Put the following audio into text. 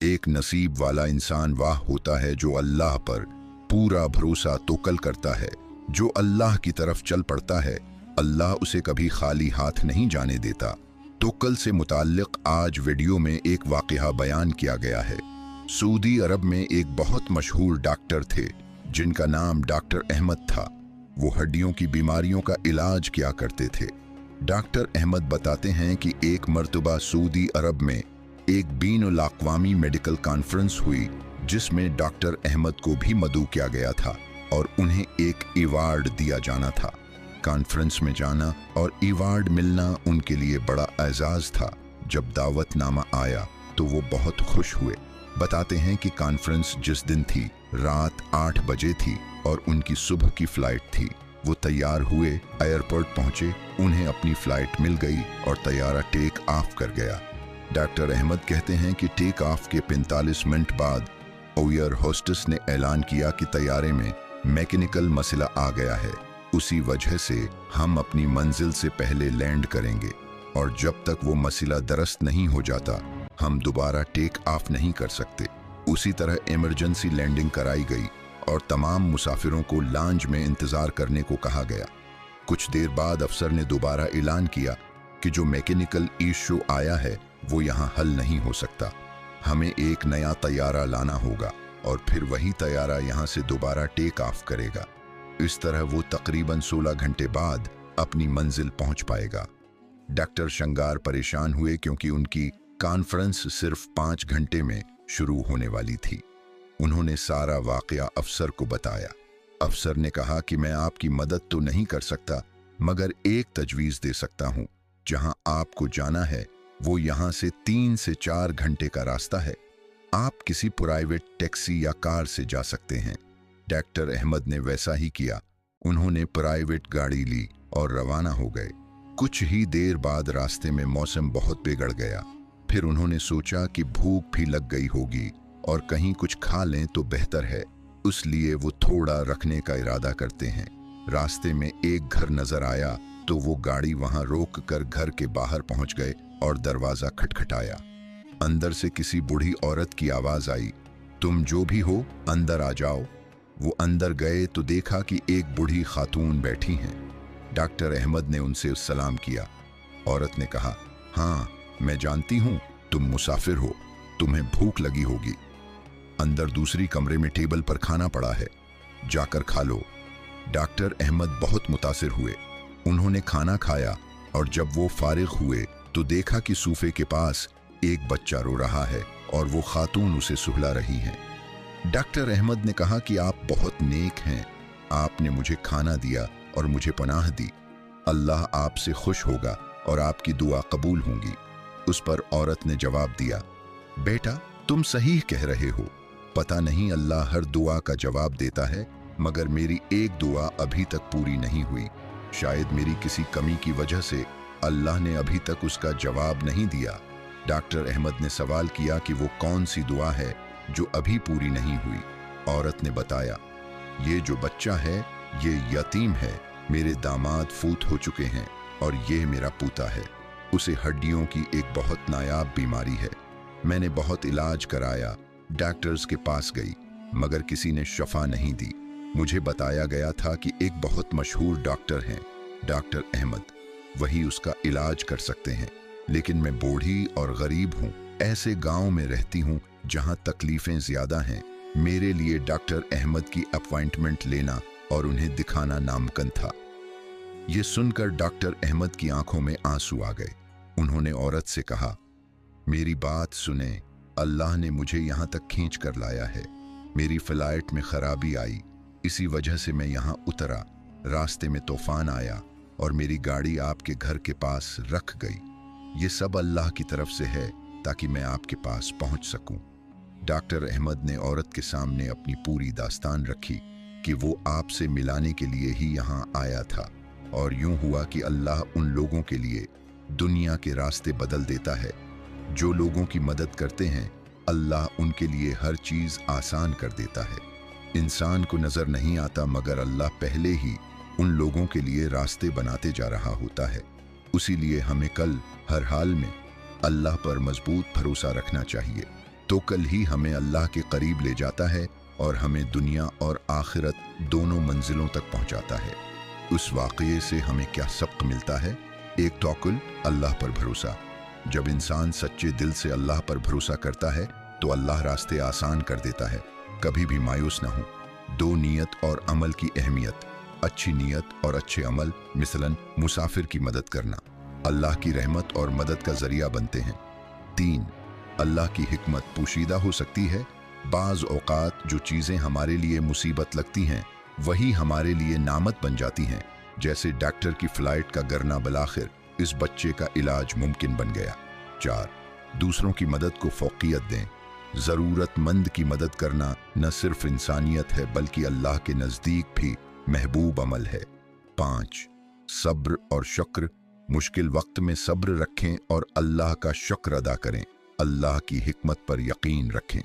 एक नसीब वाला इंसान वाह होता है जो अल्लाह पर पूरा भरोसा तोकल करता है। जो अल्लाह की तरफ चल पड़ता है, अल्लाह उसे कभी खाली हाथ नहीं जाने देता। तोकल से मुताल्लिक आज वीडियो में एक वाक़या बयान किया गया है। सऊदी अरब में एक बहुत मशहूर डॉक्टर थे जिनका नाम डॉक्टर अहमद था। वो हड्डियों की बीमारियों का इलाज किया करते थे। डॉक्टर अहमद बताते हैं कि एक मर्तबा सऊदी अरब में एक बीनुल अक़वामी मेडिकल कॉन्फ्रेंस हुई जिसमें डॉक्टर अहमद को भी मदऊ किया गया था और उन्हें एक अवार्ड दिया जाना था। कॉन्फ्रेंस में जाना और अवार्ड मिलना उनके लिए बड़ा एजाज़ था। जब दावतनामा आया तो वो बहुत खुश हुए। बताते हैं कि कॉन्फ्रेंस जिस दिन थी रात 8 बजे थी और उनकी सुबह की फ़्लाइट थी। वो तैयार हुए, एयरपोर्ट पहुंचे, उन्हें अपनी फ़्लाइट मिल गई और तैयारा टेक ऑफ कर गया। डॉक्टर अहमद कहते हैं कि टेक ऑफ के 45 मिनट बाद एयर होस्टेस ने ऐलान किया कि तैयारे में मैकेनिकल मसला आ गया है, उसी वजह से हम अपनी मंजिल से पहले लैंड करेंगे और जब तक वो मसला दुरुस्त नहीं हो जाता हम दोबारा टेक ऑफ नहीं कर सकते। उसी तरह इमरजेंसी लैंडिंग कराई गई और तमाम मुसाफिरों को लांज में इंतज़ार करने को कहा गया। कुछ देर बाद अफसर ने दोबारा ऐलान किया कि जो मैकेनिकल इशू आया है वो यहाँ हल नहीं हो सकता, हमें एक नया तैयारा लाना होगा और फिर वही तैयारा यहाँ से दोबारा टेक ऑफ करेगा। इस तरह वो तकरीबन 16 घंटे बाद अपनी मंजिल पहुँच पाएगा। डॉक्टर शंगार परेशान हुए क्योंकि उनकी कॉन्फ्रेंस सिर्फ 5 घंटे में शुरू होने वाली थी। उन्होंने सारा वाक़या अफसर को बताया। अफसर ने कहा कि मैं आपकी मदद तो नहीं कर सकता मगर एक तजवीज़ दे सकता हूँ। जहाँ आपको जाना है वो यहाँ से 3 से 4 घंटे का रास्ता है। आप किसी प्राइवेट टैक्सी या कार से जा सकते हैं। डॉक्टर अहमद ने वैसा ही किया। उन्होंने प्राइवेट गाड़ी ली और रवाना हो गए। कुछ ही देर बाद रास्ते में मौसम बहुत बिगड़ गया। फिर उन्होंने सोचा कि भूख भी लग गई होगी और कहीं कुछ खा लें तो बेहतर है, इसलिए वो थोड़ा रखने का इरादा करते हैं। रास्ते में एक घर नजर आया तो वो गाड़ी वहां रोक कर घर के बाहर पहुंच गए और दरवाजा खटखटाया। अंदर से किसी बूढ़ी औरत की आवाज आई, तुम जो भी हो अंदर आ जाओ। वो अंदर गए तो देखा कि एक बूढ़ी खातून बैठी हैं। डॉक्टर अहमद ने उनसे सलाम किया। औरत ने कहा, हाँ मैं जानती हूँ तुम मुसाफिर हो, तुम्हें भूख लगी होगी। अंदर दूसरी कमरे में टेबल पर खाना पड़ा है, जाकर खा लो। डॉक्टर अहमद बहुत मुतासिर हुए। उन्होंने खाना खाया और जब वो फारिग हुए तो देखा कि सूफे के पास एक बच्चा रो रहा है और वो खातून उसे सुहला रही हैं। डॉक्टर अहमद ने कहा कि आप बहुत नेक हैं, आपने मुझे खाना दिया और मुझे पनाह दी। अल्लाह आपसे खुश होगा और आपकी दुआ कबूल होंगी। उस पर औरत ने जवाब दिया, बेटा तुम सही कह रहे हो, पता नहीं अल्लाह हर दुआ का जवाब देता है मगर मेरी एक दुआ अभी तक पूरी नहीं हुई। शायद मेरी किसी कमी की वजह से अल्लाह ने अभी तक उसका जवाब नहीं दिया। डॉक्टर अहमद ने सवाल किया कि वो कौन सी दुआ है जो अभी पूरी नहीं हुई। औरत ने बताया, ये जो बच्चा है ये यतीम है, मेरे दामाद फूत हो चुके हैं और ये मेरा पूता है। उसे हड्डियों की एक बहुत नायाब बीमारी है। मैंने बहुत इलाज कराया, डॉक्टर्स के पास गई मगर किसी ने शफा नहीं दी। मुझे बताया गया था कि एक बहुत मशहूर डॉक्टर हैं, डॉक्टर अहमद, वही उसका इलाज कर सकते हैं। लेकिन मैं बूढ़ी और गरीब हूँ, ऐसे गांव में रहती हूँ जहाँ तकलीफें ज़्यादा हैं। मेरे लिए डॉक्टर अहमद की अपॉइंटमेंट लेना और उन्हें दिखाना नामुमकिन था। ये सुनकर डॉक्टर अहमद की आंखों में आंसू आ गए। उन्होंने औरत से कहा, मेरी बात सुने, अल्लाह ने मुझे यहाँ तक खींच कर लाया है। मेरी फ्लाइट में खराबी आई, इसी वजह से मैं यहाँ उतरा। रास्ते में तूफान आया और मेरी गाड़ी आपके घर के पास रख गई। ये सब अल्लाह की तरफ से है ताकि मैं आपके पास पहुँच सकूँ। डॉक्टर अहमद ने औरत के सामने अपनी पूरी दास्तान रखी कि वो आपसे मिलाने के लिए ही यहाँ आया था और यूं हुआ कि अल्लाह उन लोगों के लिए दुनिया के रास्ते बदल देता है। जो लोगों की मदद करते हैं अल्लाह उनके लिए हर चीज़ आसान कर देता है। इंसान को नज़र नहीं आता मगर अल्लाह पहले ही उन लोगों के लिए रास्ते बनाते जा रहा होता है। उसी लिए हमें कल हर हाल में अल्लाह पर मजबूत भरोसा रखना चाहिए। तवक्कुल ही हमें अल्लाह के करीब ले जाता है और हमें दुनिया और आखिरत दोनों मंजिलों तक पहुंचाता है। उस वाक़ये से हमें क्या सबक मिलता है? एक, तवक्कुल, अल्लाह पर भरोसा। जब इंसान सच्चे दिल से अल्लाह पर भरोसा करता है तो अल्लाह रास्ते आसान कर देता है। कभी भी मायूस ना हो। दो, नीयत और अमल की अहमियत। अच्छी नीयत और अच्छे अमल, मिसलन मुसाफिर की मदद करना, अल्लाह की रहमत और मदद का जरिया बनते हैं। 3, अल्लाह की हिकमत पोशीदा हो सकती है। बाज़ औक़ात जो चीज़ें हमारे लिए मुसीबत लगती हैं वही हमारे लिए नामत बन जाती हैं, जैसे डॉक्टर की फ्लाइट का गिरना बलाखिर इस बच्चे का इलाज मुमकिन बन गया। 4, दूसरों की मदद को फ़ौक़ियत दें। ज़रूरतमंद की मदद करना न सिर्फ इंसानियत है बल्कि अल्लाह के नज़दीक भी महबूब अमल है। 5, सब्र और शुक्र। मुश्किल वक्त में सब्र रखें और अल्लाह का शुक्र अदा करें। अल्लाह की हिकमत पर यकीन रखें।